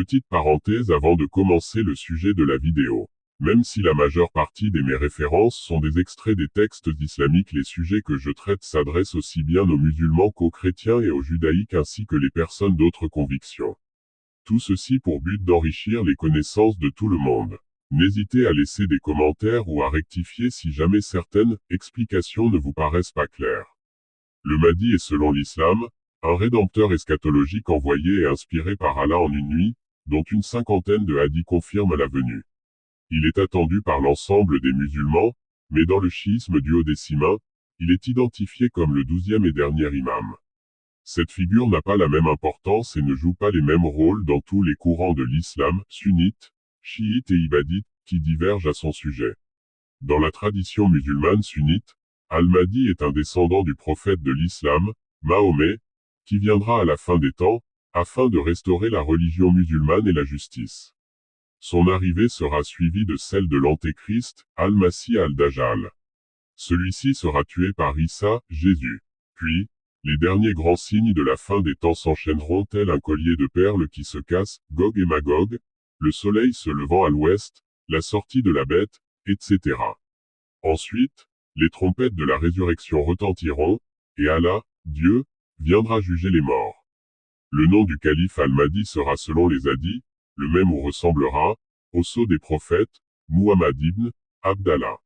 Petite parenthèse avant de commencer le sujet de la vidéo. Même si la majeure partie de mes références sont des extraits des textes islamiques, les sujets que je traite s'adressent aussi bien aux musulmans qu'aux chrétiens et aux judaïques ainsi que les personnes d'autres convictions. Tout ceci pour but d'enrichir les connaissances de tout le monde. N'hésitez à laisser des commentaires ou à rectifier si jamais certaines explications ne vous paraissent pas claires. Le Mahdi est selon l'islam, un rédempteur eschatologique envoyé et inspiré par Allah en une nuit, dont une cinquantaine de hadiths confirment la venue. Il est attendu par l'ensemble des musulmans, mais dans le chiisme duodécimain, il est identifié comme le 12e et dernier imam. Cette figure n'a pas la même importance et ne joue pas les mêmes rôles dans tous les courants de l'islam, sunnites, chiites et ibadites, qui divergent à son sujet. Dans la tradition musulmane sunnite, Al-Mahdi est un descendant du prophète de l'islam, Mahomet, qui viendra à la fin des temps, afin de restaurer la religion musulmane et la justice. Son arrivée sera suivie de celle de l'Antéchrist, Al-Masih al-Dajjal. Celui-ci sera tué par Issa, Jésus. Puis, les derniers grands signes de la fin des temps s'enchaîneront tels un collier de perles qui se casse, Gog et Magog, le soleil se levant à l'ouest, la sortie de la bête, etc. Ensuite, les trompettes de la résurrection retentiront, et Allah, Dieu, viendra juger les morts. Le nom du calife Al-Mahdi sera selon les hadiths, le même où ressemblera, au sceau des prophètes, Muhammad ibn Abdallah.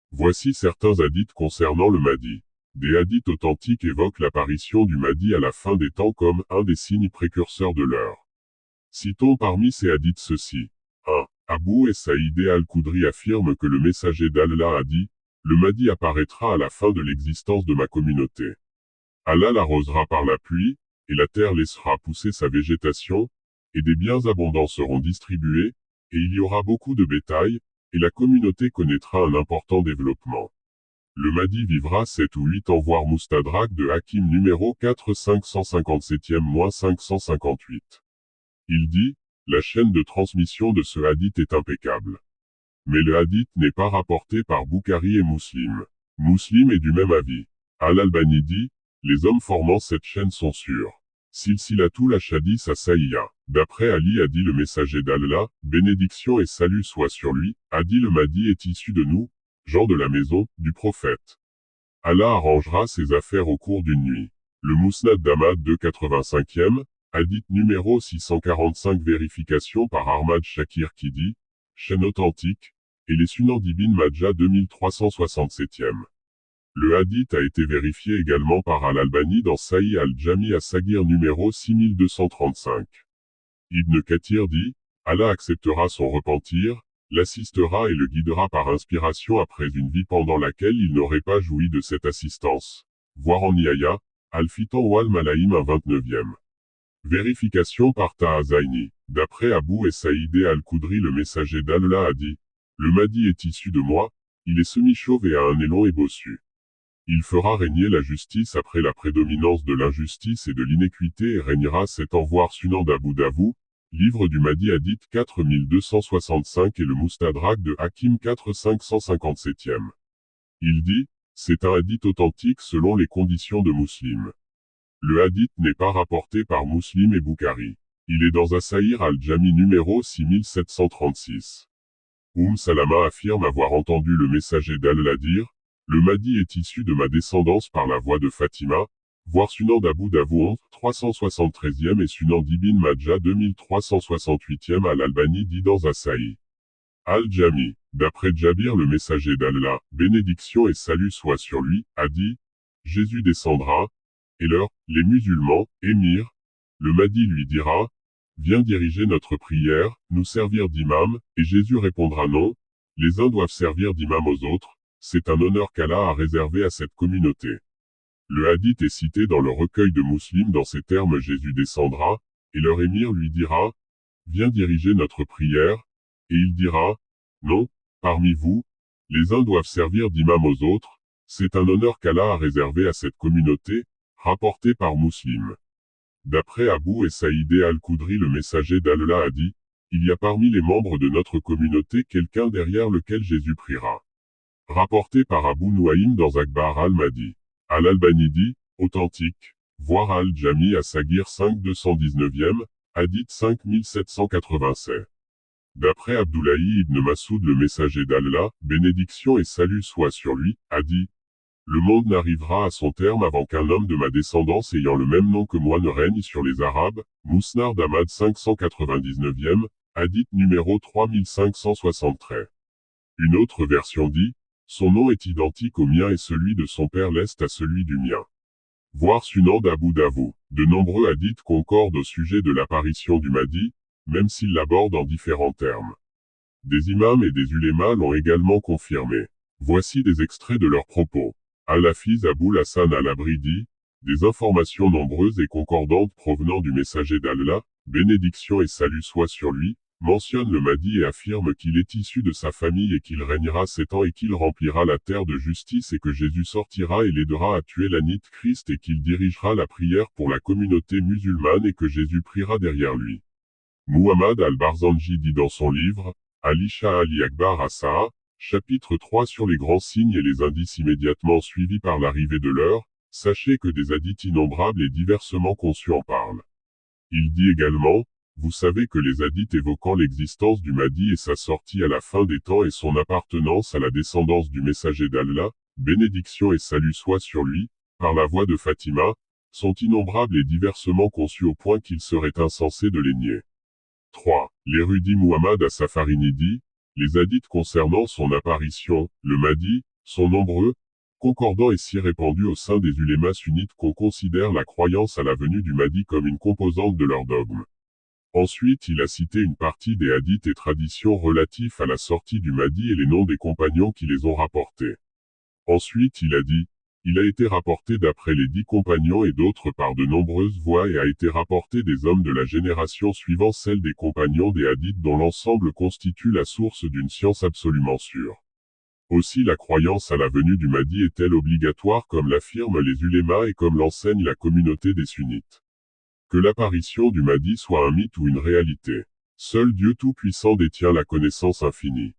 Voici certains hadiths concernant le Mahdi. Des hadiths authentiques évoquent l'apparition du Mahdi à la fin des temps comme un des signes précurseurs de l'heure. Citons parmi ces hadiths ceci. 1. Abu Saïd al-Khudri affirme que le messager d'Allah a dit, « Le Mahdi apparaîtra à la fin de l'existence de ma communauté. Allah l'arrosera par la pluie, et la terre laissera pousser sa végétation, et des biens abondants seront distribués, et il y aura beaucoup de bétail, et la communauté connaîtra un important développement. Le Mahdi vivra 7 ou 8 ans voire Moustadrak de Hakim numéro 4 557-558. Il dit, la chaîne de transmission de ce hadith est impeccable. Mais le hadith n'est pas rapporté par Bukhari et Muslim. Muslim est du même avis. Al-Albani dit, les hommes formant cette chaîne sont sûrs. Silsilatul Ahadith as-Sahihah. D'après Ali a dit le messager d'Allah, bénédiction et salut soit sur lui, a dit le Mahdi est issu de nous, gens de la maison, du prophète. Allah arrangera ses affaires au cours d'une nuit. Le Musnad d'Ahmad 285e, hadith numéro 645 vérification par Ahmad Shakir qui dit, chaîne authentique, et les Sunan d'Ibn Majah 2367e. Le hadith a été vérifié également par Al-Albani dans Sahih al-Jami as-Saghir numéro 6235. Ibn Kathir dit, Allah acceptera son repentir, l'assistera et le guidera par inspiration après une vie pendant laquelle il n'aurait pas joui de cette assistance. Voir en Yahya, Al-Fitan ou Al-Malaïm à 29e. Vérification par Tahazaini. D'après Abu Saïd al-Khudri le messager d'Allah a dit, le Mahdi est issu de moi, il est semi-chauve et a un nez long et bossu. Il fera régner la justice après la prédominance de l'injustice et de l'inéquité et régnera 7 ans voire Sunan d'Abu Dawud, livre du Mahdi hadith 4265 et le Moustadrak de Hakim 4557e. Il dit, c'est un hadith authentique selon les conditions de Muslim. Le hadith n'est pas rapporté par Muslim et Bukhari. Il est dans As-Sahih al-Jami numéro 6736. Salama affirme avoir entendu le messager d'Allah dire, le Mahdi est issu de ma descendance par la voix de Fatima, voir Sunan d'Abu Dawud 373e et Sunan d'Ibn Majah 2368e Al-Albani dit dans As-Sahih al-Jami, d'après Jabir le messager d'Allah, bénédiction et salut soit sur lui, a dit, Jésus descendra, et les musulmans, émirs, le Mahdi lui dira, viens diriger notre prière, nous servir d'imam, et Jésus répondra non, les uns doivent servir d'imam aux autres, c'est un honneur qu'Allah a réservé à cette communauté. Le hadith est cité dans le recueil de Muslim dans ces termes Jésus descendra, et leur émir lui dira, viens diriger notre prière, et il dira, non, parmi vous, les uns doivent servir d'imam aux autres, c'est un honneur qu'Allah a réservé à cette communauté, rapporté par Muslim. D'après Abu Saïd al-Khudri le messager d'Allah a dit, il y a parmi les membres de notre communauté quelqu'un derrière lequel Jésus priera. Rapporté par Abu Nuaym dans Akbar al-Mahdi. Al-Albani dit, authentique, voir al-Jami as-Saghir 5 219e, Hadith 5787. D'après Abdoulaye ibn Massoud, le messager d'Allah, bénédiction et salut soient sur lui, a dit: le monde n'arrivera à son terme avant qu'un homme de ma descendance ayant le même nom que moi ne règne sur les Arabes. Mousnad Ahmad 599e, hadith numéro 3573. Une autre version dit: son nom est identique au mien et celui de son père l'est à celui du mien. Voir Sunan d'Abu Dawud. De nombreux hadiths concordent au sujet de l'apparition du Mahdi, même s'ils l'abordent en différents termes. Des imams et des ulémas l'ont également confirmé. Voici des extraits de leurs propos. Al-Hafiz Aboul Hassan al-Abridi, des informations nombreuses et concordantes provenant du messager d'Allah, bénédiction et salut soient sur lui, mentionne le Mahdi et affirme qu'il est issu de sa famille et qu'il régnera 7 ans et qu'il remplira la terre de justice et que Jésus sortira et l'aidera à tuer l'Antichrist et qu'il dirigera la prière pour la communauté musulmane et que Jésus priera derrière lui. Muhammad al-Barzanji dit dans son livre, Al-Isha Ali Akbar Asaa, chapitre 3 sur les grands signes et les indices immédiatement suivis par l'arrivée de l'heure, sachez que des hadiths innombrables et diversement conçus en parlent. Il dit également, vous savez que les hadiths évoquant l'existence du Mahdi et sa sortie à la fin des temps et son appartenance à la descendance du messager d'Allah, bénédiction et salut soient sur lui, par la voix de Fatima, sont innombrables et diversement conçus au point qu'il serait insensé de les nier. 3. L'érudit Muhammad as-Safarini dit, les hadiths concernant son apparition, le Mahdi, sont nombreux, concordants et si répandus au sein des ulémas sunnites qu'on considère la croyance à la venue du Mahdi comme une composante de leur dogme. Ensuite, il a cité une partie des hadiths et traditions relatifs à la sortie du Mahdi et les noms des compagnons qui les ont rapportés. Ensuite, il a dit, il a été rapporté d'après les 10 compagnons et d'autres par de nombreuses voix et a été rapporté des hommes de la génération suivant celle des compagnons des hadiths dont l'ensemble constitue la source d'une science absolument sûre. Aussi la croyance à la venue du Mahdi est-elle obligatoire comme l'affirment les ulémas et comme l'enseigne la communauté des sunnites. Que l'apparition du Mahdi soit un mythe ou une réalité. Seul Dieu Tout-Puissant détient la connaissance infinie.